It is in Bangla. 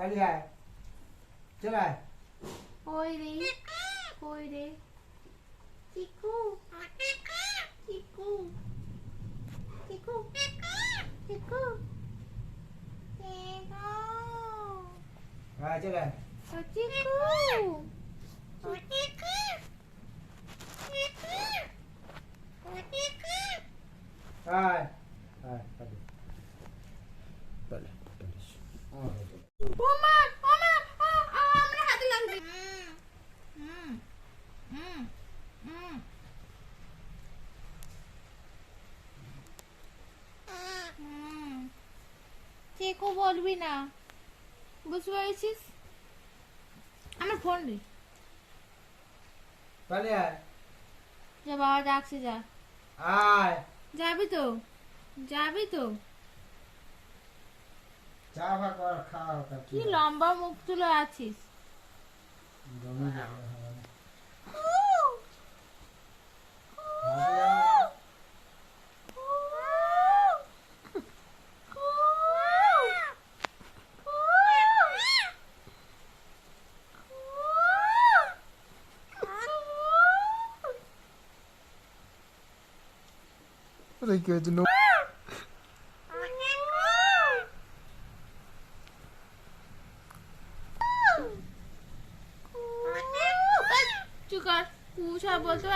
पाली आए चल आए कोई रे चिकू चिकू चिकू चिकू हाँ चल आए चिकू आए आए पाली पाली ওমা ওমা আমার হাতে লাগছে চেকো বলবি না বুঝতে পেরেছিস আমার ফোন রে पाली आए যা বাবা ডাকছে যা आए যাবি তো चा भाग और खाओ कर কি লম্বা মুখ তুলে আছিস दोनों जाओ Very good. No. চুকার পুষা বলতো